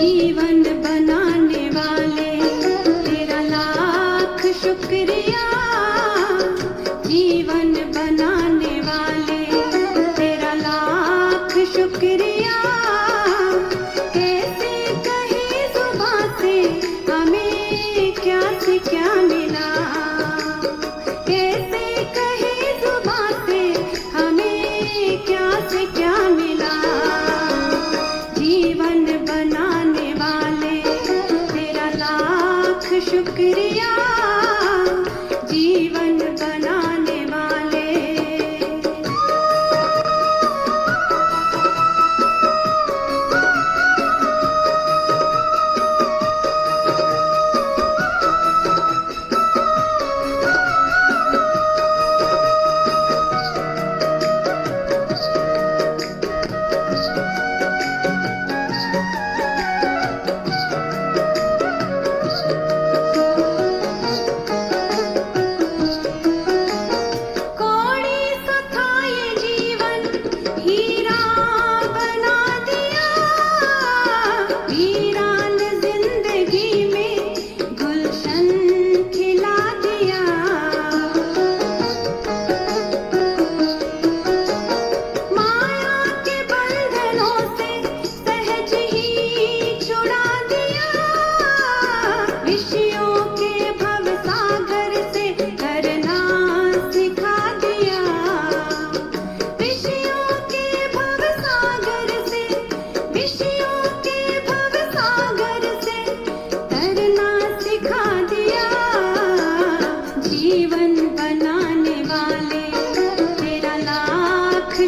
जीवन बनाने वाले तेरा लाख शुक्रिया। जीवन बनाने वाले तेरा लाख शुक्रिया। कैसे कहे जुबां से हमें क्या से क्या मिला। कैसे कहे जुबां से हमें क्या से क्या मिला। जीवन बनाने वाले तेरा लाख शुक्रिया। जीवन बनाने वाले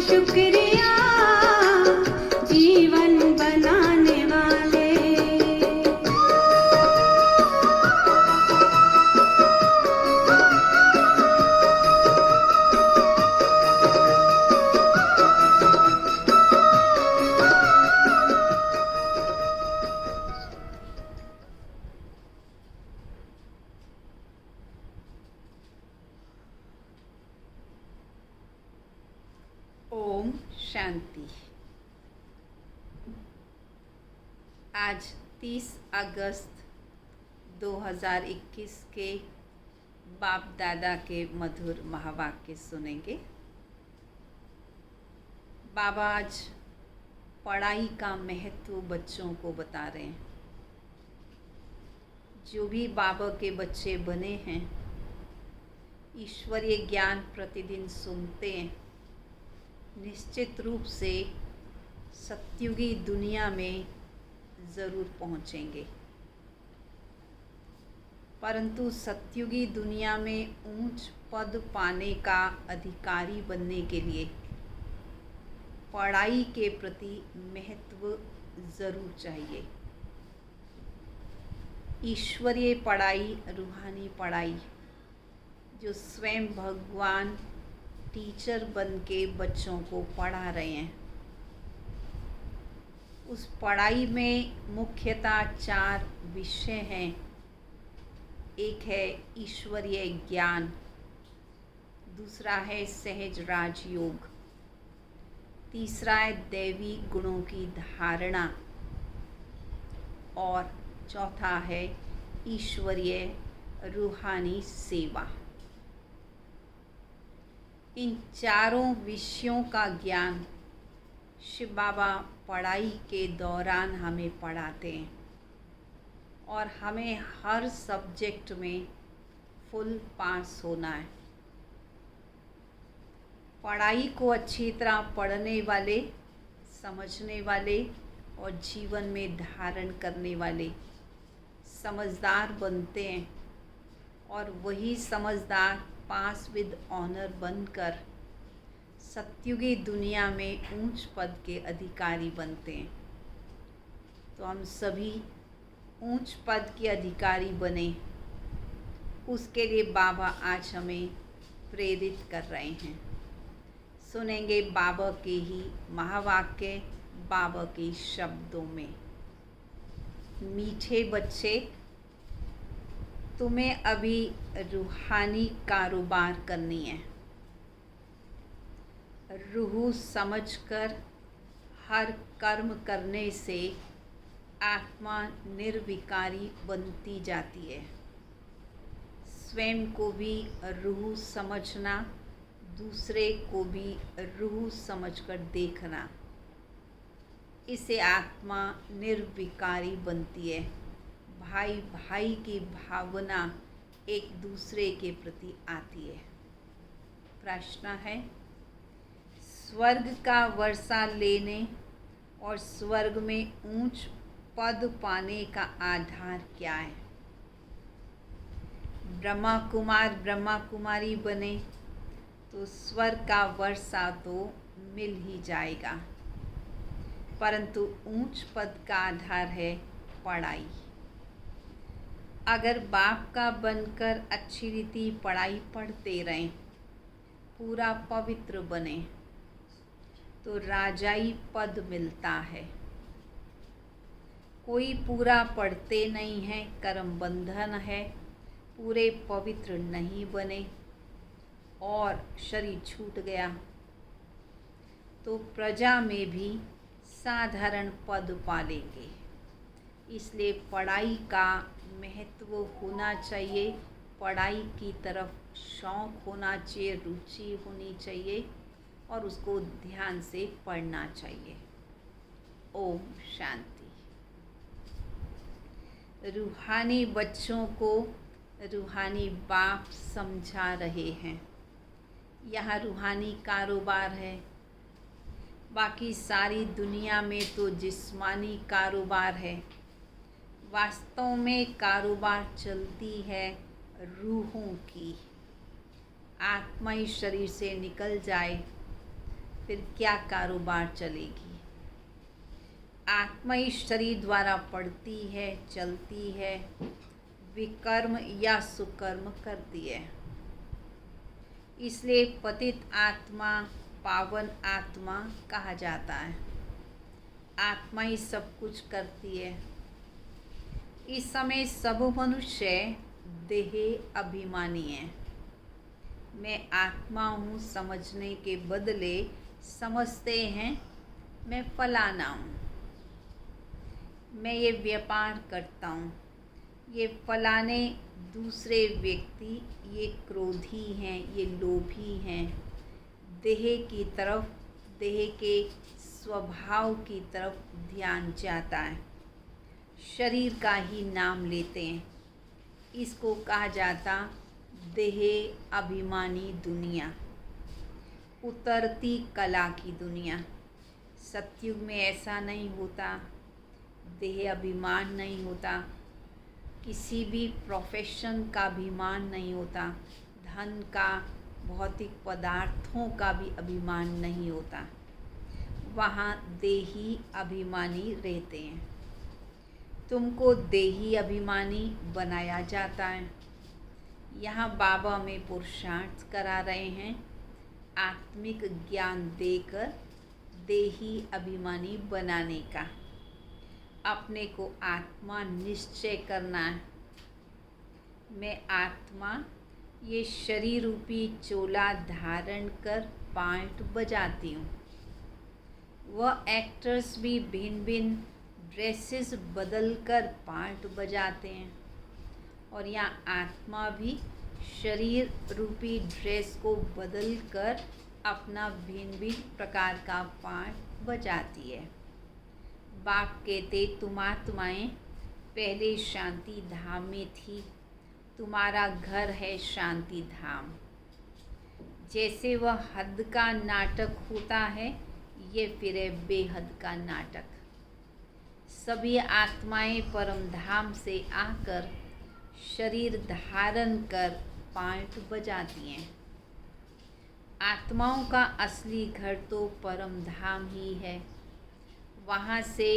शुक्रिया। जीवन बनाने वाले ओम शांति। आज 30 अगस्त 2021 के बाप दादा के मधुर महावाक्य सुनेंगे। बाबा आज पढ़ाई का महत्व बच्चों को बता रहे हैं। जो भी बाबा के बच्चे बने हैं, ईश्वरीय ज्ञान प्रतिदिन सुनते हैं, निश्चित रूप से सत्युगी दुनिया में ज़रूर पहुँचेंगे। परंतु सत्युगी दुनिया में ऊंच पद पाने का अधिकारी बनने के लिए पढ़ाई के प्रति महत्व ज़रूर चाहिए। ईश्वरीय पढ़ाई, रूहानी पढ़ाई, जो स्वयं भगवान टीचर बन के बच्चों को पढ़ा रहे हैं, उस पढ़ाई में मुख्यतः 4 विषय हैं। एक है ईश्वरीय ज्ञान, दूसरा है सहज राजयोग, तीसरा है दैवी गुणों की धारणा और चौथा है ईश्वरीय रूहानी सेवा। इन चारों विषयों का ज्ञान शिव बाबा पढ़ाई के दौरान हमें पढ़ाते हैं और हमें हर सब्जेक्ट में फुल पास होना है। पढ़ाई को अच्छी तरह पढ़ने वाले, समझने वाले और जीवन में धारण करने वाले समझदार बनते हैं और वही समझदार पास विद ऑनर बनकर सत्युगी दुनिया में ऊंच पद के अधिकारी बनते हैं। तो हम सभी ऊंच पद के अधिकारी बने, उसके लिए बाबा आज हमें प्रेरित कर रहे हैं। सुनेंगे बाबा के ही महावाक्य, बाबा के शब्दों में। मीठे बच्चे, तुम्हें अभी रूहानी कारोबार करनी है। रूह समझकर हर कर्म करने से आत्मा निर्विकारी बनती जाती है। स्वयं को भी रूह समझना, दूसरे को भी रूह समझकर देखना, इससे आत्मा निर्विकारी बनती है। भाई भाई की भावना एक दूसरे के प्रति आती है। प्रश्न है, स्वर्ग का वर्षा लेने और स्वर्ग में ऊंच पद पाने का आधार क्या है? ब्रह्मा कुमार ब्रह्मा कुमारी बने तो स्वर्ग का वर्षा तो मिल ही जाएगा, परंतु ऊंच पद का आधार है पढ़ाई। अगर बाप का बनकर अच्छी रीति पढ़ाई पढ़ते रहें, पूरा पवित्र बने, तो राजाई पद मिलता है। कोई पूरा पढ़ते नहीं है, कर्म बंधन है, पूरे पवित्र नहीं बने और शरीर छूट गया, तो प्रजा में भी साधारण पद पालेंगे। इसलिए पढ़ाई का महत्व होना चाहिए, पढ़ाई की तरफ शौक़ होना चाहिए, रुचि होनी चाहिए और उसको ध्यान से पढ़ना चाहिए। ओम शांति। रूहानी बच्चों को रूहानी बाप समझा रहे हैं। यहाँ रूहानी कारोबार है, बाकी सारी दुनिया में तो जिस्मानी कारोबार है। वास्तव में कारोबार चलती है रूहों की। आत्मा इस शरीर से निकल जाए फिर क्या कारोबार चलेगी? आत्मा इस शरीर द्वारा पढ़ती है, चलती है, विकर्म या सुकर्म करती है। इसलिए पतित आत्मा पावन आत्मा कहा जाता है। आत्मा ही सब कुछ करती है। इस समय सब मनुष्य देह अभिमानी हैं। मैं आत्मा हूँ समझने के बदले समझते हैं मैं फलाना हूँ, मैं ये व्यापार करता हूँ, ये फलाने दूसरे व्यक्ति ये क्रोधी हैं, ये लोभी हैं। देह की तरफ, देह के स्वभाव की तरफ ध्यान जाता है, शरीर का ही नाम लेते हैं। इसको कहा जाता देह अभिमानी दुनिया, उतरती कला की दुनिया। सतयुग में ऐसा नहीं होता, देह अभिमान नहीं होता, किसी भी प्रोफेशन का अभिमान नहीं होता, धन का, भौतिक पदार्थों का भी अभिमान नहीं होता। वहाँ देही अभिमानी रहते हैं। तुमको देही अभिमानी बनाया जाता है। यहाँ बाबा में पुरुषार्थ करा रहे हैं, आत्मिक ज्ञान देकर देही अभिमानी बनाने का। अपने को आत्मा निश्चय करना है। मैं आत्मा ये शरीर रूपी चोला धारण कर पार्ट बजाती हूँ। वह एक्टर्स भी भिन्न भिन्न ड्रेसेस बदल कर पार्ट बजाते हैं और यहाँ आत्मा भी शरीर रूपी ड्रेस को बदल कर अपना भिन्न भिन्न प्रकार का पार्ट बजाती है। बाप कहते तुम आत्माएं पहले शांति धाम में थी, तुम्हारा घर है शांति धाम। जैसे वह हद का नाटक होता है, ये फिर है बेहद का नाटक। सभी आत्माएं परम धाम से आकर शरीर धारण कर पार्ट बजाती हैं। आत्माओं का असली घर तो परम धाम ही है। वहाँ से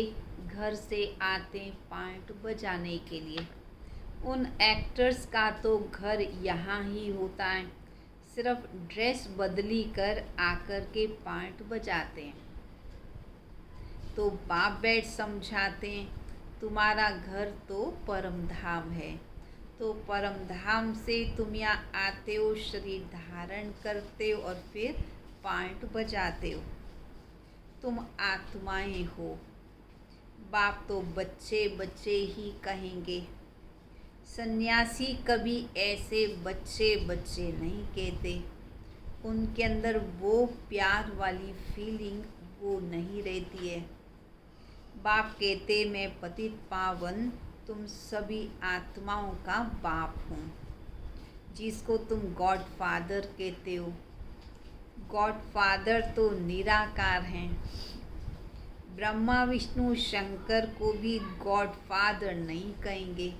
घर से आते पार्ट बजाने के लिए। उन एक्टर्स का तो घर यहाँ ही होता है, सिर्फ ड्रेस बदली कर आकर के पार्ट बजाते हैं। तो बाप बैठ समझाते हैं तुम्हारा घर तो परम धाम है, तो परम धाम से तुम यहाँ आते हो, शरीर धारण करते हो और फिर पार्ट बजाते हो। तुम आत्माएं हो। बाप तो बच्चे बच्चे ही कहेंगे। सन्यासी कभी ऐसे बच्चे बच्चे नहीं कहते। उनके अंदर वो प्यार वाली फीलिंग वो नहीं रहती है। बाप कहते मैं पतित पावन तुम सभी आत्माओं का बाप हूँ, जिसको तुम गॉड फादर कहते हो। गॉड फादर तो निराकार हैं। ब्रह्मा विष्णु शंकर को भी गॉड फादर नहीं कहेंगे।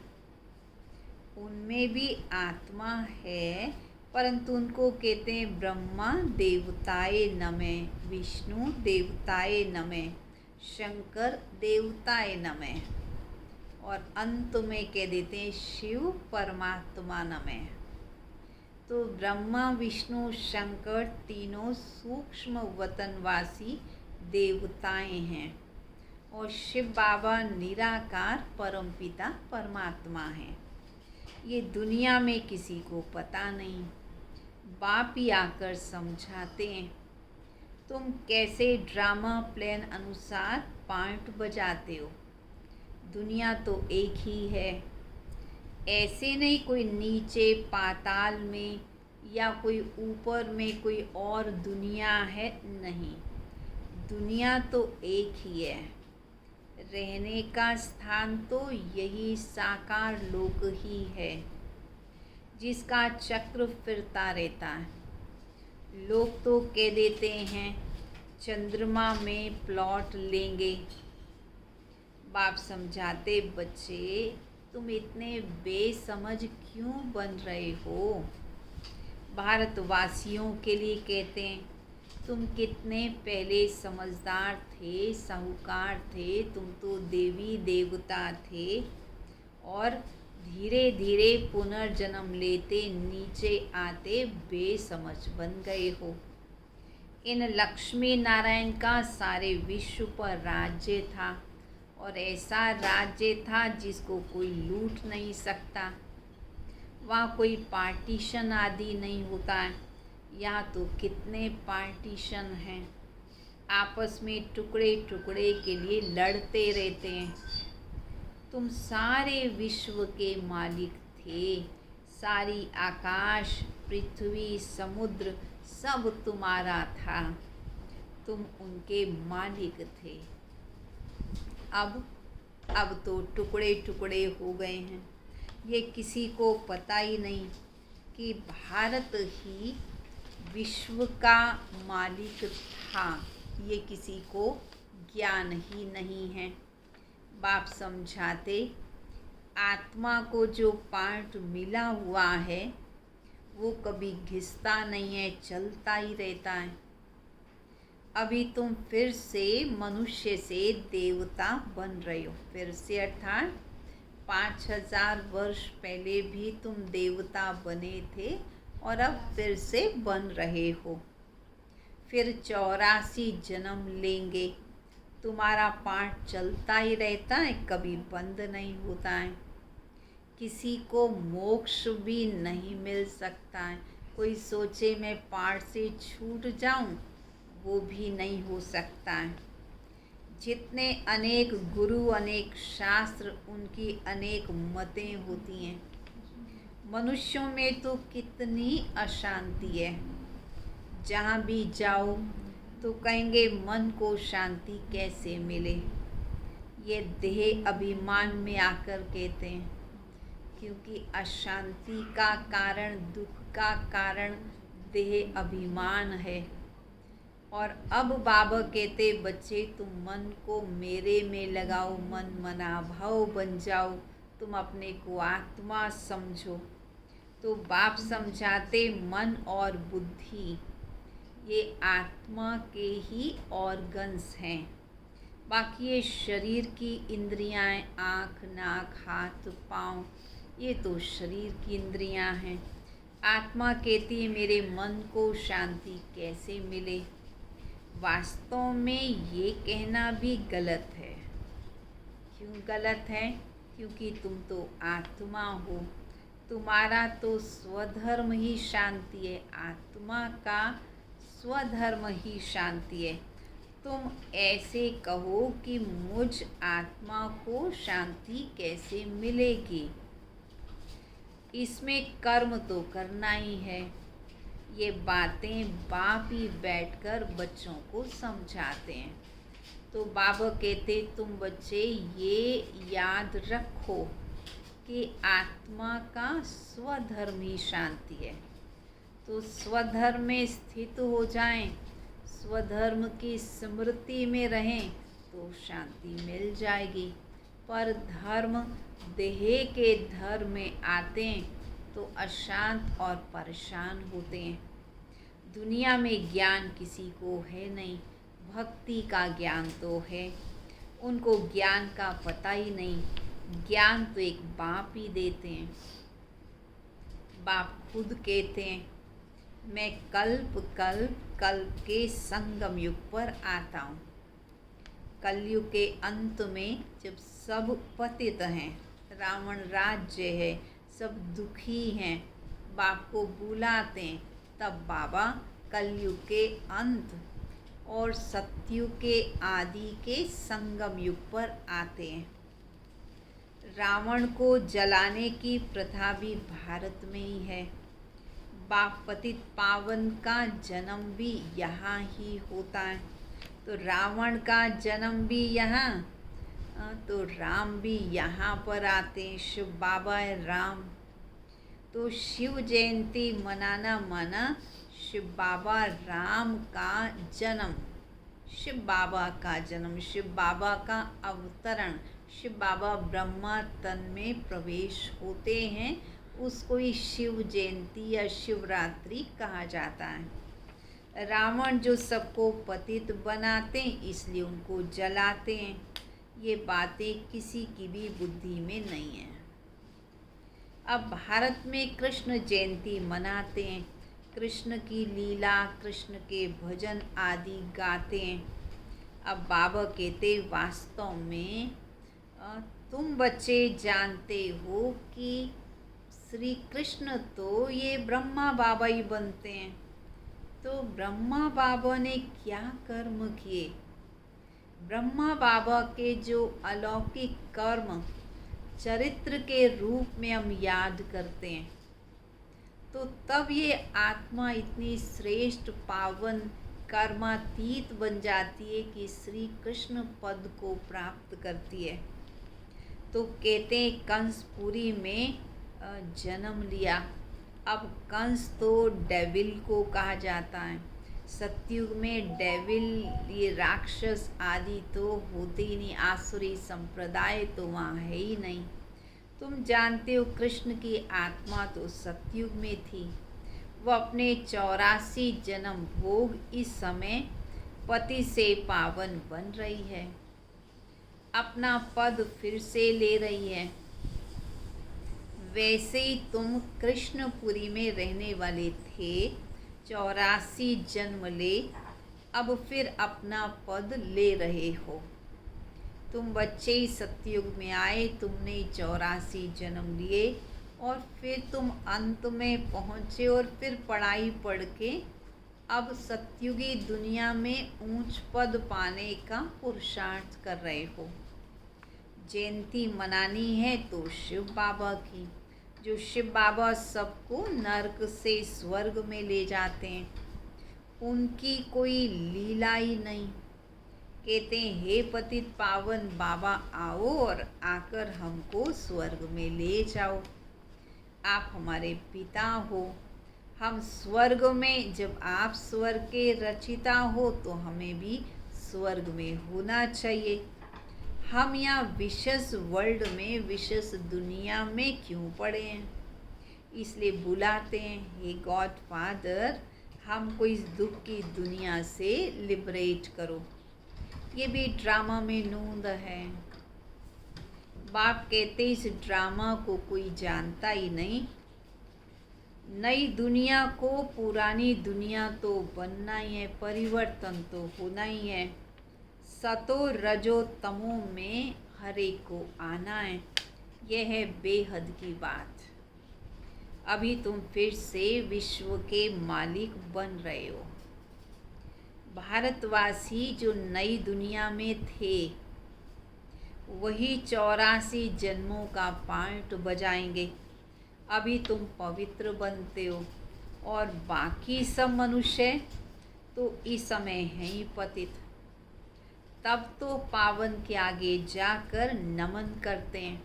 उनमें भी आत्मा है, परंतु उनको कहते हैं ब्रह्मा देवताए नमः, विष्णु देवताए नमः, शंकर देवताए नमः, और अंत में कह देते हैं शिव परमात्मा नमः। तो ब्रह्मा विष्णु शंकर तीनों सूक्ष्म वतनवासी देवताएं हैं, और शिव बाबा निराकार परमपिता परमात्मा हैं। ये दुनिया में किसी को पता नहीं। बाप ही आकर समझाते हैं। तुम कैसे ड्रामा प्लान अनुसार पार्ट बजाते हो। दुनिया तो एक ही है। ऐसे नहीं कोई नीचे पाताल में या कोई ऊपर में कोई और दुनिया है, नहीं। दुनिया तो एक ही है। रहने का स्थान तो यही साकार लोक ही है, जिसका चक्र फिरता रहता है। लोग तो कह देते हैं चंद्रमा में प्लॉट लेंगे। बाप समझाते बच्चे तुम इतने बेसमझ क्यों बन रहे हो। भारतवासियों के लिए कहते हैं तुम कितने पहले समझदार थे, साहूकार थे, तुम तो देवी देवता थे, और धीरे धीरे पुनर्जन्म लेते नीचे आते बेसमझ बन गए हो। इन लक्ष्मी नारायण का सारे विश्व पर राज्य था, और ऐसा राज्य था जिसको कोई लूट नहीं सकता। वहाँ कोई पार्टीशन आदि नहीं होता है। यहाँ तो कितने पार्टीशन हैं, आपस में टुकड़े टुकड़े के लिए लड़ते रहते हैं। तुम सारे विश्व के मालिक थे। सारी आकाश पृथ्वी समुद्र सब तुम्हारा था। तुम उनके मालिक थे। अब तो टुकड़े टुकड़े हो गए हैं। ये किसी को पता ही नहीं कि भारत ही विश्व का मालिक था। ये किसी को ज्ञान ही नहीं है। बाप समझाते आत्मा को जो पार्ट मिला हुआ है वो कभी घिसता नहीं है, चलता ही रहता है। अभी तुम फिर से मनुष्य से देवता बन रहे हो। फिर से अर्थात 5000 वर्ष पहले भी तुम देवता बने थे, और अब फिर से बन रहे हो। फिर 84 जन्म लेंगे। तुम्हारा पाठ चलता ही रहता है, कभी बंद नहीं होता है। किसी को मोक्ष भी नहीं मिल सकता है। कोई सोचे मैं पाठ से छूट जाऊं, वो भी नहीं हो सकता है। जितने अनेक गुरु अनेक शास्त्र, उनकी अनेक मतें होती हैं। मनुष्यों में तो कितनी अशांति है। जहाँ भी जाओ तो कहेंगे मन को शांति कैसे मिले। ये देह अभिमान में आकर कहते हैं, क्योंकि अशांति का कारण, दुख का कारण देह अभिमान है। और अब बाबा कहते बच्चे तुम मन को मेरे में लगाओ, मन मना भाव बन जाओ, तुम अपने को आत्मा समझो। तो बाप समझाते मन और बुद्धि ये आत्मा के ही ऑर्गन्स हैं। बाकी ये शरीर की इंद्रियां, आँख नाक हाथ पाँव, ये तो शरीर की इंद्रियां हैं। आत्मा कहती है मेरे मन को शांति कैसे मिले। वास्तव में ये कहना भी गलत है। क्यों गलत है? क्योंकि तुम तो आत्मा हो। तुम्हारा तो स्वधर्म ही शांति है। आत्मा का स्वधर्म ही शांति है। तुम ऐसे कहो कि मुझ आत्मा को शांति कैसे मिलेगी। इसमें कर्म तो करना ही है। ये बातें बाप ही बैठकर बच्चों को समझाते हैं। तो बाबा कहते तुम बच्चे ये याद रखो कि आत्मा का स्वधर्म ही शांति है। तो स्वधर्म में स्थित हो जाएं, स्वधर्म की स्मृति में रहें तो शांति मिल जाएगी। पर धर्म देह के धर्म में आते हैं तो अशांत और परेशान होते हैं। दुनिया में ज्ञान किसी को है नहीं, भक्ति का ज्ञान तो है, उनको ज्ञान का पता ही नहीं। ज्ञान तो एक बाप ही देते हैं। बाप खुद कहते हैं मैं कल्प के संगम युग पर आता हूँ। कलयुग के अंत में जब सब पतित हैं, रावण राज्य है, सब दुखी हैं, बाप को बुलाते हैं, तब बाबा कलयुग के अंत और सतयुग के आदि के संगम युग पर आते हैं। रावण को जलाने की प्रथा भी भारत में ही है। बाप पतित पावन का जन्म भी यहाँ ही होता है। तो रावण का जन्म भी यहाँ, तो राम भी यहाँ पर आते हैं। शिव बाबा है राम। तो शिव जयंती मनाना माना शिव बाबा राम का जन्म, शिव बाबा का जन्म, शिव बाबा का अवतरण, शिव बाबा ब्रह्मा तन में प्रवेश होते हैं, उसको ही शिव जयंती या शिवरात्रि कहा जाता है। रावण जो सबको पतित बनाते हैं इसलिए उनको जलाते हैं। ये बातें किसी की भी बुद्धि में नहीं है। अब भारत में कृष्ण जयंती मनाते हैं, कृष्ण की लीला, कृष्ण के भजन आदि गाते हैं। अब बाबा कहते वास्तव में तुम बच्चे जानते हो कि श्री कृष्ण तो ये ब्रह्मा बाबा ही बनते हैं। तो ब्रह्मा बाबा ने क्या कर्म किए? ब्रह्मा बाबा के जो अलौकिक कर्म चरित्र के रूप में हम याद करते हैं, तो तब ये आत्मा इतनी श्रेष्ठ पावन कर्मातीत बन जाती है कि श्री कृष्ण पद को प्राप्त करती है। तो कहते हैं कंसपुरी में जन्म लिया। अब कंस तो डेविल को कहा जाता है। सतयुग में डेविल ये राक्षस आदि तो होते ही नहीं, आसुरी संप्रदाय तो वहाँ है ही नहीं। तुम जानते हो कृष्ण की आत्मा तो सतयुग में थी। वह अपने 84 जन्म भोग इस समय पति से पावन बन रही है, अपना पद फिर से ले रही है। वैसे ही तुम कृष्णपुरी में रहने वाले थे, 84 जन्म ले, अब फिर अपना पद ले रहे हो। तुम बच्चे ही सतयुग में आए, तुमने 84 जन्म लिए और फिर तुम अंत में पहुँचे और फिर पढ़ाई पढ़ के अब सतयुगी दुनिया में ऊंच पद पाने का पुरुषार्थ कर रहे हो। जयंती मनानी है तो शिव बाबा की, जो शिव बाबा सबको नरक से स्वर्ग में ले जाते हैं। उनकी कोई लीला ही नहीं। कहते हैं हे पतित पावन बाबा आओ और आकर हमको स्वर्ग में ले जाओ। आप हमारे पिता हो, हम स्वर्ग में, जब आप स्वर्ग के रचिता हो तो हमें भी स्वर्ग में होना चाहिए। हम यहाँ विशेष वर्ल्ड में, विशेष दुनिया में क्यों पड़े हैं? इसलिए बुलाते हैं हे गॉड फादर, हमको इस दुख की दुनिया से लिबरेट करो। ये भी ड्रामा में नूंद है। बाप कहते इस ड्रामा को कोई जानता ही नहीं। नई दुनिया को पुरानी दुनिया तो बनना ही है, परिवर्तन तो होना ही है। सतो रजो तमो में हर एक को आना है। यह है बेहद की बात। अभी तुम फिर से विश्व के मालिक बन रहे हो। भारतवासी जो नई दुनिया में थे वही 84 जन्मों का पार्ट बजाएंगे। अभी तुम पवित्र बनते हो और बाकी सब मनुष्य तो इस समय हैं ही पतित। तब तो पावन के आगे जाकर नमन करते हैं।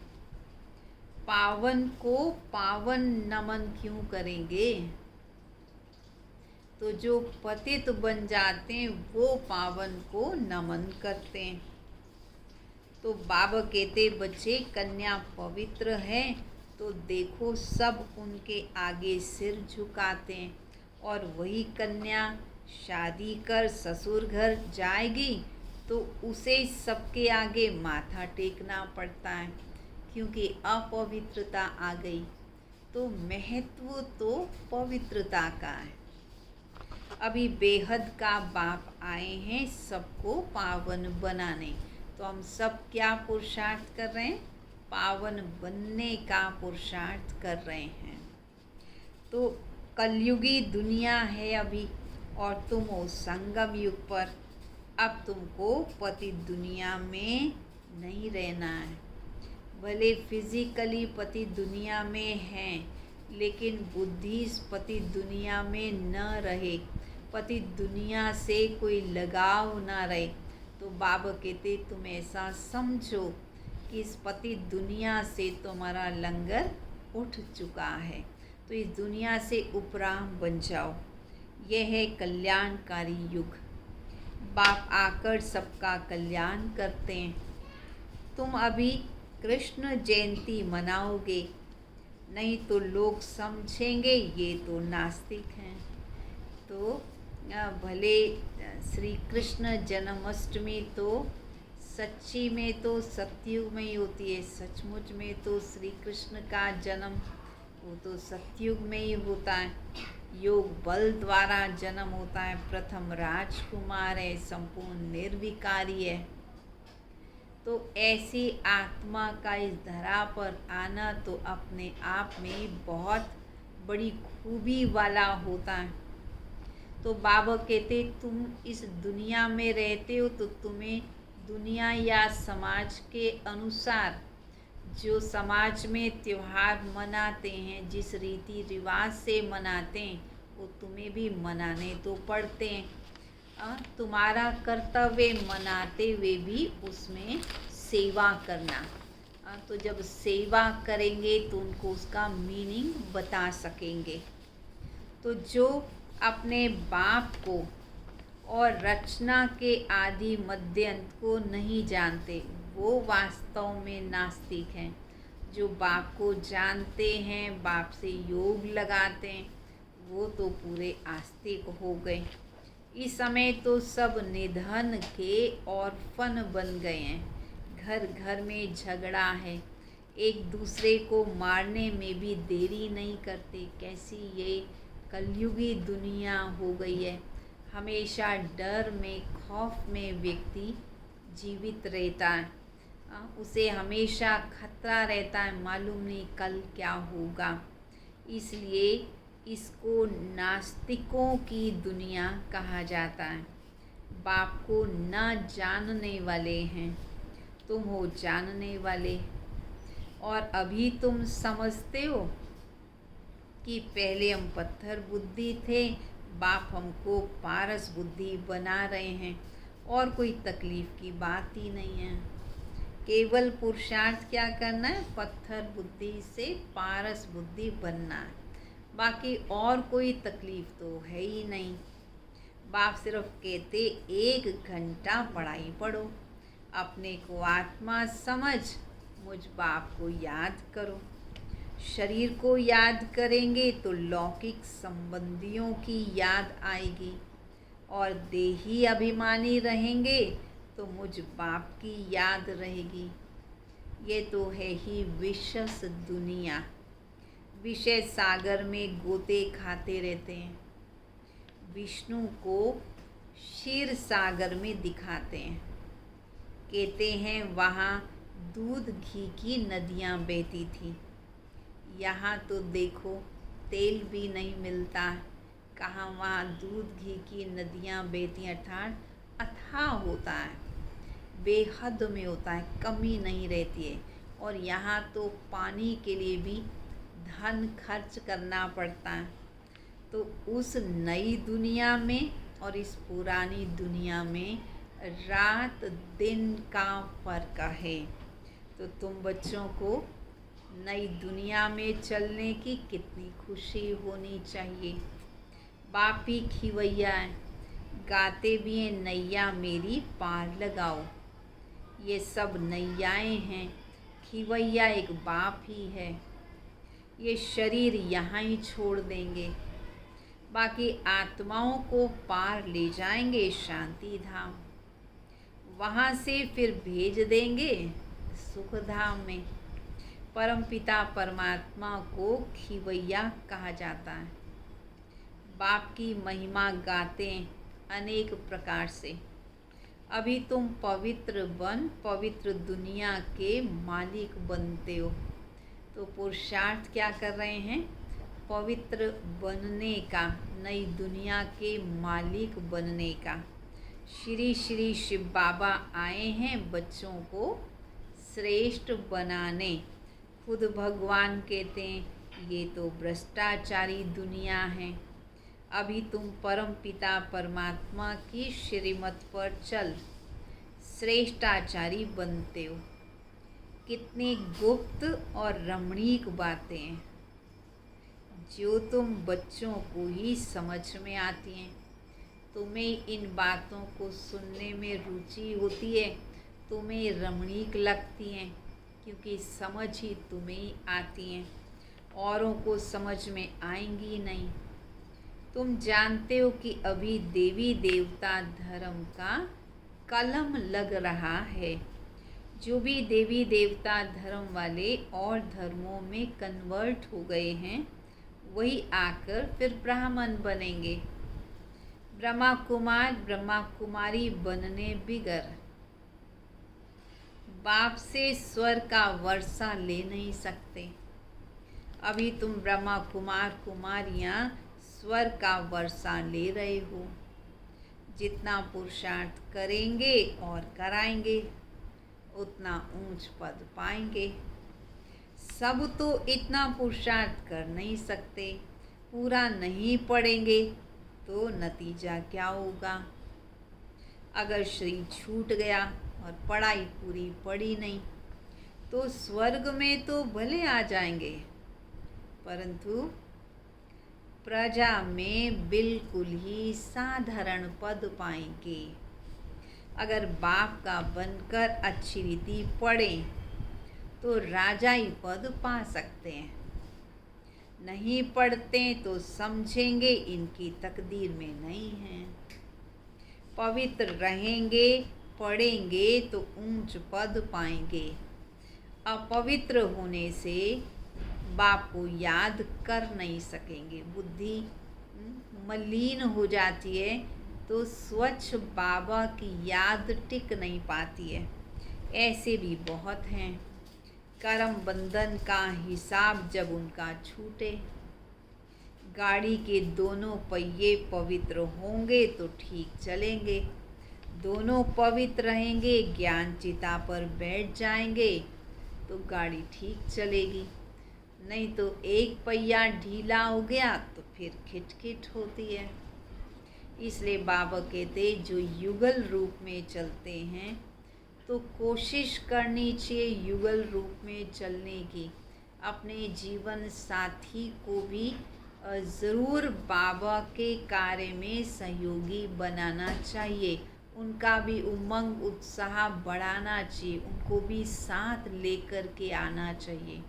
पावन को पावन नमन क्यों करेंगे? तो जो पतित बन जाते हैं वो पावन को नमन करते हैं। तो बाबा कहते बच्चे कन्या पवित्र है तो देखो सब उनके आगे सिर झुकाते हैं, और वही कन्या शादी कर ससुर घर जाएगी तो उसे सबके आगे माथा टेकना पड़ता है, क्योंकि अपवित्रता आ गई। तो महत्व तो पवित्रता का है। अभी बेहद का बाप आए हैं सबको पावन बनाने, तो हम सब क्या पुरुषार्थ कर रहे हैं? पावन बनने का पुरुषार्थ कर रहे हैं। तो कलयुगी दुनिया है अभी, और तुम हो संगम युग पर। अब तुमको पति दुनिया में नहीं रहना है। भले फिजिकली पति दुनिया में हैं, लेकिन बुद्धि इस पति दुनिया में न रहे, पति दुनिया से कोई लगाव ना रहे। तो बाबा कहते तुम ऐसा समझो कि इस पति दुनिया से तुम्हारा लंगर उठ चुका है, तो इस दुनिया से उपराम बन जाओ। यह है कल्याणकारी युग। बाप आकर सबका कल्याण करते हैं। तुम अभी कृष्ण जयंती मनाओगे, नहीं तो लोग समझेंगे ये तो नास्तिक हैं। तो भले श्री कृष्ण जन्माष्टमी तो सच्ची में तो सतयुग में ही होती है, सचमुच में तो श्री कृष्ण का जन्म वो तो सतयुग में ही होता है। योग बल द्वारा जन्म होता है। प्रथम राजकुमार है, संपूर्ण निर्विकारी है। तो ऐसी आत्मा का इस धरा पर आना तो अपने आप में बहुत बड़ी खूबी वाला होता है। तो बाबा कहते तुम इस दुनिया में रहते हो तो तुम्हें दुनिया या समाज के अनुसार जो समाज में त्योहार मनाते हैं, जिस रीति रिवाज से मनाते हैं, वो तुम्हें भी मनाने तो पड़ते हैं। तुम्हारा कर्तव्य मनाते हुए भी उसमें सेवा करना। तो जब सेवा करेंगे तो उनको उसका मीनिंग बता सकेंगे। तो जो अपने बाप को और रचना के आदि मध्य अंत को नहीं जानते वो वास्तव में नास्तिक हैं। जो बाप को जानते हैं, बाप से योग लगाते हैं, वो तो पूरे आस्तिक हो गए। इस समय तो सब निधन के ऑर्फन बन गए हैं। घर घर में झगड़ा है, एक दूसरे को मारने में भी देरी नहीं करते। कैसी ये कलयुगी दुनिया हो गई है। हमेशा डर में, खौफ में व्यक्ति जीवित रहता है। उसे हमेशा खतरा रहता है, मालूम नहीं कल क्या होगा। इसलिए इसको नास्तिकों की दुनिया कहा जाता है। बाप को न जानने वाले हैं, तुम हो जानने वाले। और अभी तुम समझते हो कि पहले हम पत्थर बुद्धि थे, बाप हमको पारस बुद्धि बना रहे हैं, और कोई तकलीफ़ की बात ही नहीं है। केवल पुरुषार्थ क्या करना है? पत्थर बुद्धि से पारस बुद्धि बनना है। बाकी और कोई तकलीफ़ तो है ही नहीं। बाप सिर्फ कहते 1 घंटा पढ़ाई पढ़ो, अपने को आत्मा समझ, मुझ बाप को याद करो। शरीर को याद करेंगे तो लौकिक संबंधियों की याद आएगी, और देही अभिमानी रहेंगे तो मुझ बाप की याद रहेगी। ये तो है ही विशस दुनिया। विषय सागर में गोते खाते रहते हैं। विष्णु को क्षीर सागर में दिखाते हैं। कहते हैं वहाँ दूध घी की नदियाँ बहती थी। यहाँ तो देखो तेल भी नहीं मिलता, कहाँ वहाँ दूध घी की नदियाँ बहती हैं, अर्थात अथाह होता है, बेहद में होता है, कमी नहीं रहती है। और यहाँ तो पानी के लिए भी धन खर्च करना पड़ता है। तो उस नई दुनिया में और इस पुरानी दुनिया में रात दिन का फर्क है। तो तुम बच्चों को नई दुनिया में चलने की कितनी खुशी होनी चाहिए। बाप ही खिवैया है, गाते भी हैं नैया मेरी पार लगाओ। ये सब नैयाएँ हैं, खिवैया एक बाप ही है। ये शरीर यहाँ ही छोड़ देंगे, बाकी आत्माओं को पार ले जाएंगे शांति धाम, वहाँ से फिर भेज देंगे सुख धाम में। परमपिता परमात्मा को खिवैया कहा जाता है। बाप की महिमा गाते हैं अनेक प्रकार से। अभी तुम पवित्र बन पवित्र दुनिया के मालिक बनते हो। तो पुरुषार्थ क्या कर रहे हैं? पवित्र बनने का, नई दुनिया के मालिक बनने का। श्री श्री शिव बाबा आए हैं बच्चों को श्रेष्ठ बनाने। खुद भगवान कहते हैं ये तो भ्रष्टाचारी दुनिया है। अभी तुम परम पिता परमात्मा की श्रीमत पर चल श्रेष्ठाचारी बनते हो। कितनी गुप्त और रमणीक बातें हैं जो तुम बच्चों को ही समझ में आती हैं। तुम्हें इन बातों को सुनने में रुचि होती है, तुम्हें रमणीक लगती हैं, क्योंकि समझ ही तुम्हें आती हैं, औरों को समझ में आएंगी नहीं। तुम जानते हो कि अभी देवी देवता धर्म का कलम लग रहा है। जो भी देवी देवता धर्म वाले और धर्मों में कन्वर्ट हो गए हैं, वही आकर फिर ब्राह्मण बनेंगे। ब्रह्मा कुमार ब्रह्मा कुमारी बनने बिगर बाप से स्वर का वर्षा ले नहीं सकते। अभी तुम ब्रह्मा कुमार कुमारियाँ स्वर का वर्षा ले रहे हो। जितना पुरुषार्थ करेंगे और कराएंगे, उतना ऊंच पद पाएंगे। सब तो इतना पुरुषार्थ कर नहीं सकते। पूरा नहीं पढ़ेंगे तो नतीजा क्या होगा? अगर शरीर छूट गया और पढ़ाई पूरी पड़ी नहीं, तो स्वर्ग में तो भले आ जाएंगे, परंतु प्रजा में बिल्कुल ही साधारण पद पाएंगे। अगर बाप का बनकर अच्छी रीति पढ़ें तो राजाई पद पा सकते हैं। नहीं पढ़ते तो समझेंगे इनकी तकदीर में नहीं है। पवित्र रहेंगे, पढ़ेंगे तो ऊंच पद पाएंगे। अपवित्र होने से बाप को याद कर नहीं सकेंगे। बुद्धि मलिन हो जाती है तो स्वच्छ बाबा की याद टिक नहीं पाती है। ऐसे भी बहुत हैं। कर्म बंधन का हिसाब जब उनका छूटे, गाड़ी के दोनों पहिए पवित्र होंगे तो ठीक चलेंगे। दोनों पवित्र रहेंगे, ज्ञान चिता पर बैठ जाएंगे तो गाड़ी ठीक चलेगी। नहीं तो एक पहिया ढीला हो गया तो फिर खिटखिट होती है। इसलिए बाबा कहते जो युगल रूप में चलते हैं तो कोशिश करनी चाहिए युगल रूप में चलने की। अपने जीवन साथी को भी ज़रूर बाबा के कार्य में सहयोगी बनाना चाहिए। उनका भी उमंग उत्साह बढ़ाना चाहिए, उनको भी साथ लेकर के आना चाहिए।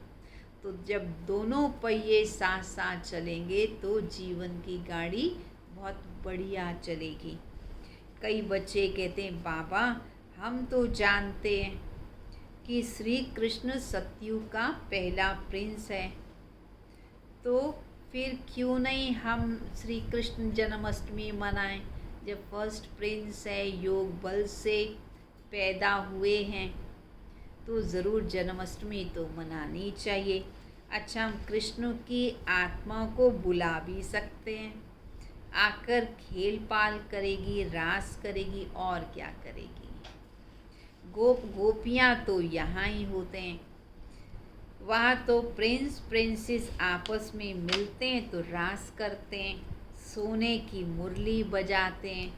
तो जब दोनों पहिए साथ साथ चलेंगे तो जीवन की गाड़ी बहुत बढ़िया चलेगी। कई बच्चे कहते हैं बाबा हम तो जानते हैं कि श्री कृष्ण सतयुग का पहला प्रिंस है, तो फिर क्यों नहीं हम श्री कृष्ण जन्माष्टमी मनाएं? जब फर्स्ट प्रिंस है, योग बल से पैदा हुए हैं, तो ज़रूर जन्माष्टमी तो मनानी चाहिए। अच्छा, हम कृष्ण की आत्मा को बुला भी सकते हैं। आकर खेल पाल करेगी, रास करेगी और क्या करेगी। गोप गोपियाँ तो यहाँ ही होते हैं। वहाँ तो प्रिंस प्रिंसेस आपस में मिलते हैं तो रास करते हैं, सोने की मुरली बजाते हैं।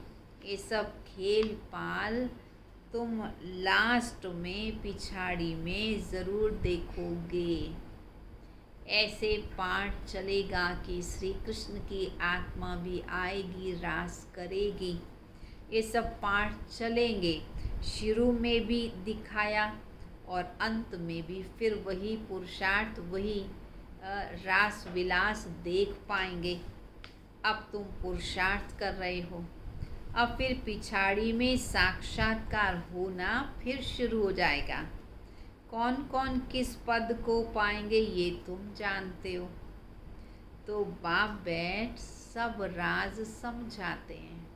ये सब खेल पाल तुम लास्ट में पिछाड़ी में ज़रूर देखोगे। ऐसे पाठ चलेगा कि श्री कृष्ण की आत्मा भी आएगी, रास करेगी। ये सब पाठ चलेंगे। शुरू में भी दिखाया और अंत में भी फिर वही पुरुषार्थ, वही रास विलास देख पाएंगे। अब तुम पुरुषार्थ कर रहे हो, अब फिर पिछाड़ी में साक्षात्कार होना फिर शुरू हो जाएगा। कौन कौन किस पद को पाएंगे ये तुम जानते हो। तो बाप बैठ सब राज समझाते हैं,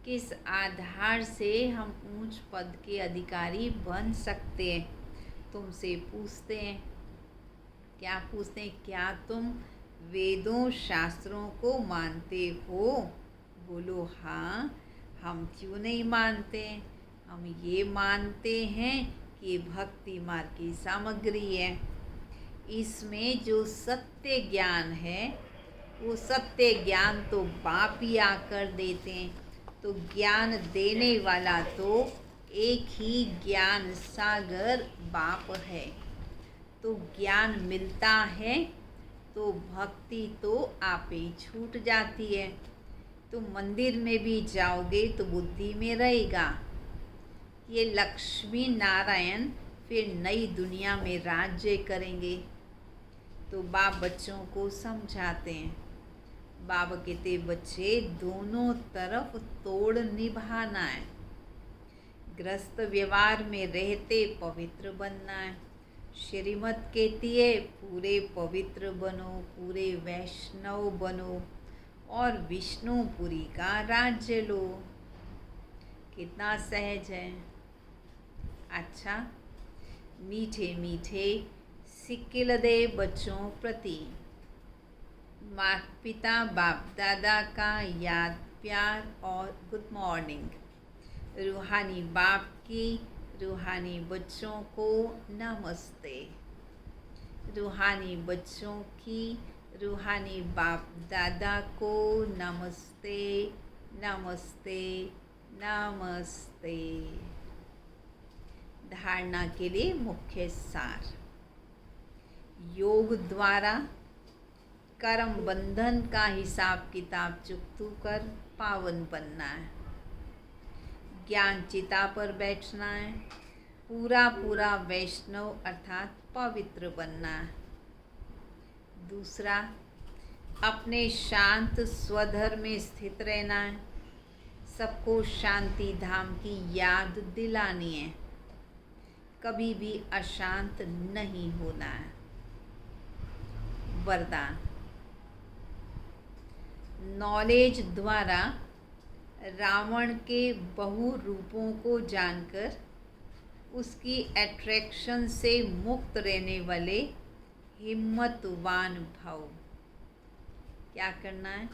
किस आधार से हम ऊंच पद के अधिकारी बन सकते हैं। तुमसे पूछते हैं, क्या पूछते हैं? क्या तुम वेदों शास्त्रों को मानते हो? बोलो हाँ। हम क्यों नहीं मानते? हम ये मानते हैं कि ये भक्ति मार्ग की सामग्री है। इसमें जो सत्य ज्ञान है वो सत्य ज्ञान तो बाप ही आकर देते हैं। तो ज्ञान देने वाला तो एक ही ज्ञान सागर बाप है। तो ज्ञान मिलता है तो भक्ति तो आप ही छूट जाती है। तुम मंदिर में भी जाओगे तो बुद्धि में रहेगा ये लक्ष्मी नारायण फिर नई दुनिया में राज्य करेंगे। तो बाप बच्चों को समझाते हैं। बाबा कहते बच्चे दोनों तरफ तोड़ निभाना है। ग्रस्त व्यवहार में रहते पवित्र बनना है। श्रीमत कहती है पूरे पवित्र बनो, पूरे वैष्णव बनो और विष्णुपुरी का राज्य लो। कितना सहज है। अच्छा, मीठे मीठे सिक्किल दे बच्चों प्रति माता पिता बाप दादा का याद प्यार और गुड मॉर्निंग। रूहानी बाप की रूहानी बच्चों को नमस्ते। रूहानी बच्चों की रूहानी बाप दादा को नमस्ते नमस्ते नमस्ते। धारणा के लिए मुख्य सार। योग द्वारा कर्म बंधन का हिसाब किताब चुकतू कर पावन बनना है। ज्ञान चिता पर बैठना है। पूरा पूरा वैष्णव अर्थात पवित्र बनना है। दूसरा, अपने शांत स्वधर्म में स्थित रहना है। सबको शांति धाम की याद दिलानी है। कभी भी अशांत नहीं होना है। वरदान। नॉलेज द्वारा रावण के बहु रूपों को जानकर उसकी अट्रैक्शन से मुक्त रहने वाले हिम्मतवान भव। क्या करना है?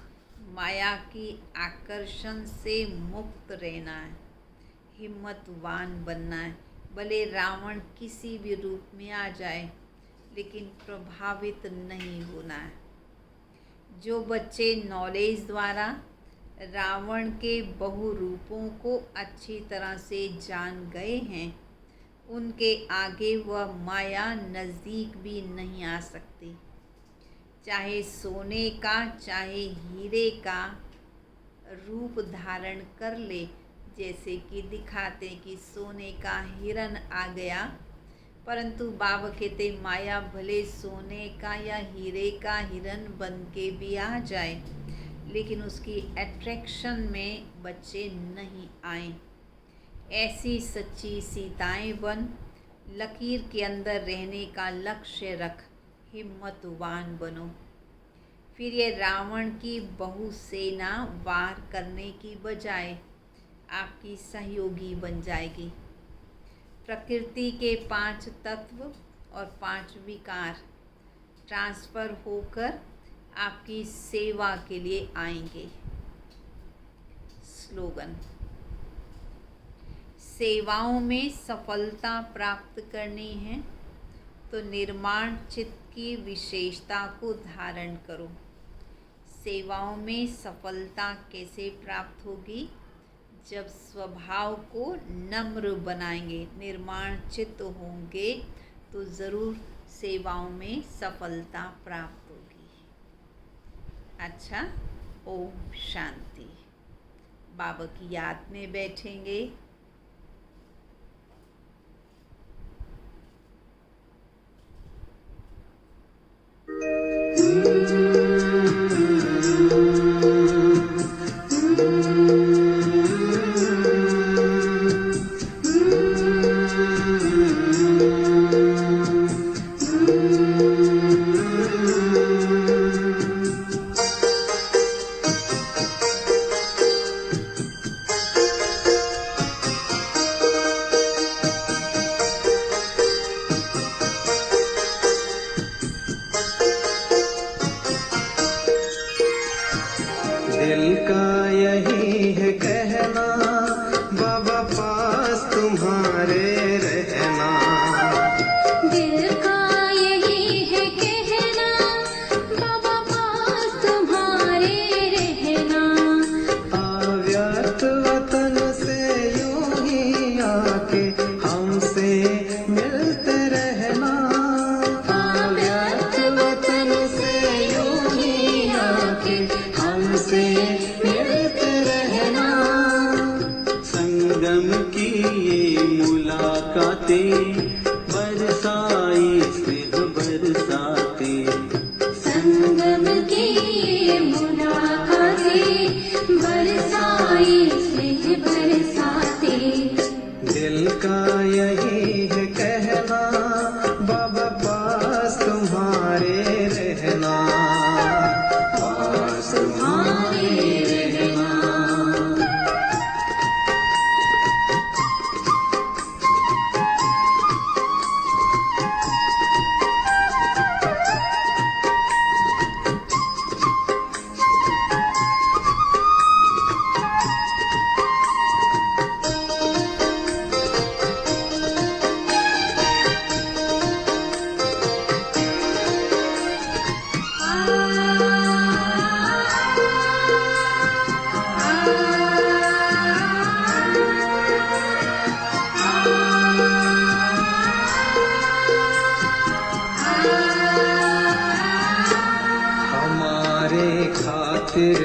माया की आकर्षण से मुक्त रहना है, हिम्मतवान बनना है। भले रावण किसी भी रूप में आ जाए लेकिन प्रभावित नहीं होना है। जो बच्चे नॉलेज द्वारा रावण के बहु रूपों को अच्छी तरह से जान गए हैं उनके आगे वह माया नज़दीक भी नहीं आ सकती। चाहे सोने का चाहे हीरे का रूप धारण कर ले, जैसे कि दिखाते कि सोने का हिरन आ गया, परंतु बाबा कहते माया भले सोने का या हीरे का हिरन बन के भी आ जाए लेकिन उसकी अट्रैक्शन में बच्चे नहीं आए। ऐसी सच्ची सीताएं बन, लकीर के अंदर रहने का लक्ष्य रख, हिम्मतवान बनो। फिर ये रावण की बहु सेना वार करने की बजाय आपकी सहयोगी बन जाएगी। प्रकृति के 5 तत्व और 5 विकार ट्रांसफ़र होकर आपकी सेवा के लिए आएंगे। स्लोगन। सेवाओं में सफलता प्राप्त करनी है तो निर्माण चित्त की विशेषता को धारण करो। सेवाओं में सफलता कैसे प्राप्त होगी? जब स्वभाव को नम्र बनाएंगे, निर्माण चित्त होंगे तो ज़रूर सेवाओं में सफलता प्राप्त होगी। अच्छा, ओम शांति। बाबा की याद में बैठेंगे। दिल का यही है कहना, बाबा पास तुम्हारे रहना। दिल का यही है कहना, बाबा पास तुम्हारे रहना। अव्यक्त वतन से यूं ही आके हमसे मिलते रहना। अव्यक्त वतन से यूं ही आके हमसे मिलते रहना। संगम की ये मुलाकातें बरसाई स्नेह बरसाते। संगम की ये मुलाकातें बरसाई स्नेह बरसाते। दिल का यही है कहना, बाबा पास तुम्हारे रहना। पास तुम्हारे रहना। हमारे खातिर